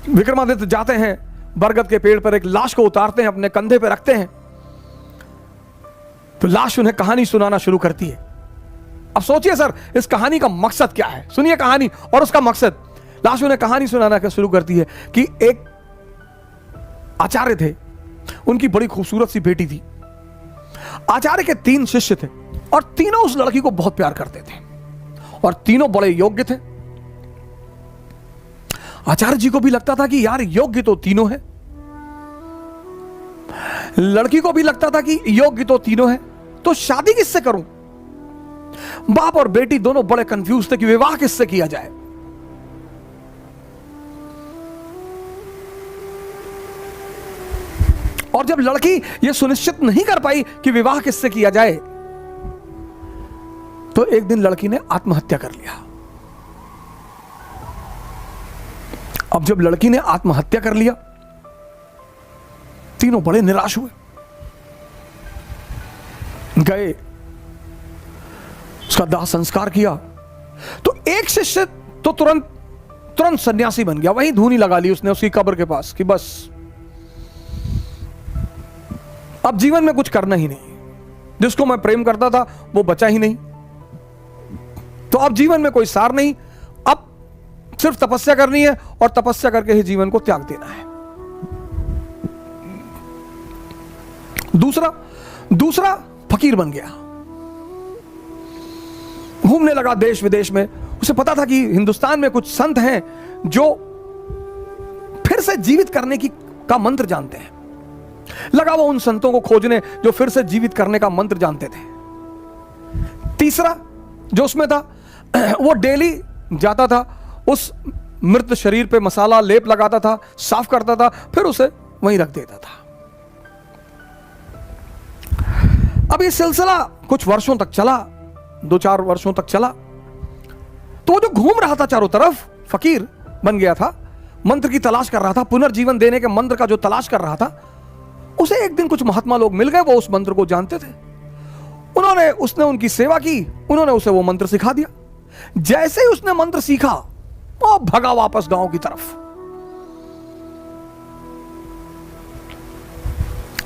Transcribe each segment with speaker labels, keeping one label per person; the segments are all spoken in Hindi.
Speaker 1: विक्रमादित्य जाते हैं, बरगद के पेड़ पर एक लाश को उतारते हैं, अपने कंधे पे रखते हैं, तो लाश उन्हें कहानी सुनाना शुरू करती है। अब सोचिए सर, इस कहानी का मकसद क्या है? सुनिए कहानी और उसका मकसद। लाश उन्हें कहानी सुनाना शुरू करती है कि एक आचार्य थे, उनकी बड़ी खूबसूरत सी बेटी थी। आचार्य के 3 शिष्य थे और तीनों उस लड़की को बहुत प्यार करते थे और तीनों बड़े योग्य थे। आचार्य जी को भी लगता था कि यार योग्य तो तीनों है, लड़की को भी लगता था कि योग्य तो तीनों है, तो शादी किससे करूं? बाप और बेटी दोनों बड़े कंफ्यूज थे कि विवाह किससे किया जाए। और जब लड़की यह सुनिश्चित नहीं कर पाई कि विवाह किससे किया जाए, तो एक दिन लड़की ने आत्महत्या कर लिया। अब जब लड़की ने आत्महत्या कर लिया, तीनों बड़े निराश हुए, गए उसका दाह संस्कार किया। तो एक शिष्य तो तुरंत सन्यासी बन गया, वहीं धूनी लगा ली उसने उसकी कब्र के पास कि बस अब जीवन में कुछ करना ही नहीं, जिसको मैं प्रेम करता था वो बचा ही नहीं, तो अब जीवन में कोई सार नहीं, अब सिर्फ तपस्या करनी है और तपस्या करके ही जीवन को त्याग देना है। दूसरा फकीर बन गया, घूमने लगा देश विदेश में। उसे पता था कि हिंदुस्तान में कुछ संत हैं जो फिर से जीवित करने का मंत्र जानते हैं। लगा वो उन संतों को खोजने जो फिर से जीवित करने का मंत्र जानते थे। तीसरा जो उसमें था, वो डेली जाता था, उस मृत शरीर पे मसाला लेप लगाता था, साफ करता था, फिर उसे वहीं रख देता था। अब ये सिलसिला कुछ वर्षों तक चला, 2-4 वर्षों तक चला। तो वो जो घूम रहा था चारों तरफ, फकीर बन गया था, मंत्र की तलाश कर रहा था, पुनर्जीवन देने के मंत्र का जो तलाश कर रहा था, उसे एक दिन कुछ महात्मा लोग मिल गए, वो उस मंत्र को जानते थे। उसने उनकी सेवा की, उन्होंने उसे वो मंत्र सिखा दिया। जैसे ही उसने मंत्र सीखा, वो भगा वापस गांव की तरफ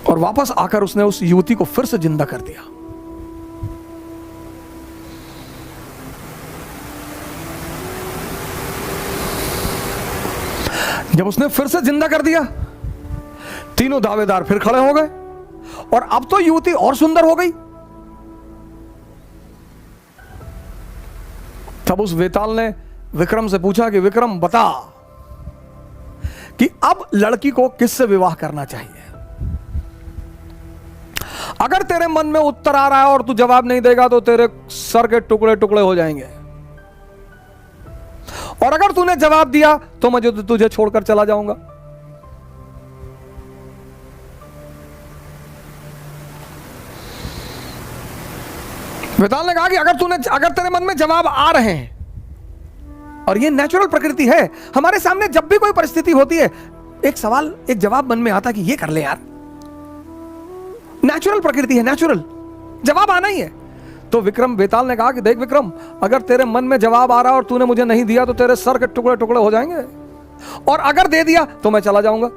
Speaker 1: और वापस आकर उसने उस युवती को फिर से जिंदा कर दिया। जब उसने फिर से जिंदा कर दिया, तीनों दावेदार फिर खड़े हो गए और अब तो युवती और सुंदर हो गई। तब उस वेताल ने विक्रम से पूछा कि विक्रम बता कि अब लड़की को किससे विवाह करना चाहिए? अगर तेरे मन में उत्तर आ रहा है और तू जवाब नहीं देगा तो तेरे सर के टुकड़े टुकड़े हो जाएंगे, और अगर तूने जवाब दिया तो मैं तुझे छोड़कर चला जाऊंगा। वेताल ने कहा कि अगर तेरे मन में जवाब आ रहे हैं, और ये नेचुरल प्रकृति है, हमारे सामने जब भी कोई परिस्थिति होती है, एक जवाब मन में आता कि ये कर ले यार, नेचुरल प्रकृति है, नेचुरल जवाब आना ही है। तो वेताल ने कहा कि देख विक्रम, अगर तेरे मन में जवाब आ रहा और तूने मुझे नहीं दिया तो तेरे सर के टुकड़े टुकड़े हो जाएंगे, और अगर दे दिया तो मैं चला जाऊंगा।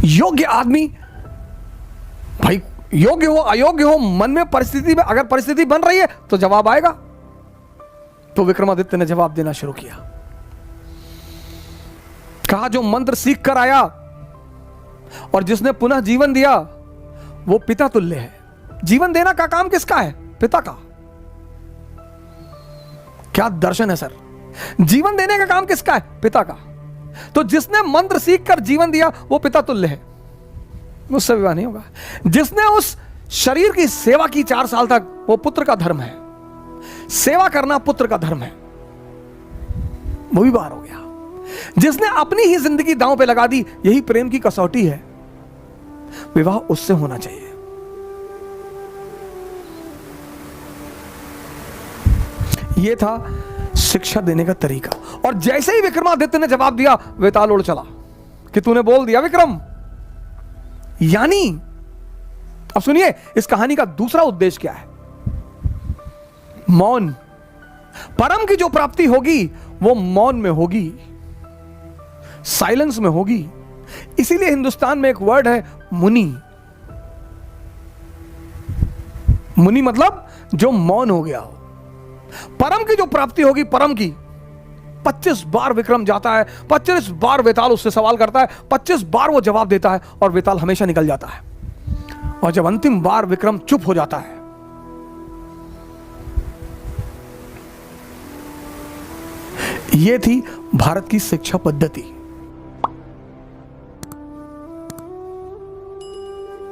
Speaker 1: योग्य आदमी, भाई योग्य हो अयोग्य हो, मन में परिस्थिति में अगर परिस्थिति बन रही है तो जवाब आएगा। तो विक्रमादित्य ने जवाब देना शुरू किया। कहा जो मंत्र सीख कर आया और जिसने पुनः जीवन दिया वो पिता तुल्य है। जीवन देना का काम किसका है? पिता का। क्या दर्शन है सर, जीवन देने का काम किसका है? पिता का। तो जिसने मंत्र सीख कर जीवन दिया वो पिता तुल्य है, उससे विवाह नहीं होगा। जिसने उस शरीर की सेवा की 4 साल तक, वो पुत्र का धर्म है, सेवा करना पुत्र का धर्म है, वो भी बाहर हो गया। जिसने अपनी ही जिंदगी दांव पे लगा दी, यही प्रेम की कसौटी है, विवाह उससे होना चाहिए। यह था शिक्षा देने का तरीका। और जैसे ही विक्रमादित्य ने जवाब दिया, वेताल उड़ चला कि तूने बोल दिया विक्रम। यानी अब सुनिए, इस कहानी का दूसरा उद्देश्य क्या है? मौन, परम की जो प्राप्ति होगी वो मौन में होगी, साइलेंस में होगी। इसीलिए हिंदुस्तान में एक वर्ड है मुनि। मुनि मतलब जो मौन हो गया हो। परम की जो प्राप्ति होगी, परम की 25 बार विक्रम जाता है, 25 बार वेताल उससे सवाल करता है, 25 बार वो जवाब देता है और वेताल हमेशा निकल जाता है। और जब अंतिम बार विक्रम चुप हो जाता है, यह थी भारत की शिक्षा पद्धति।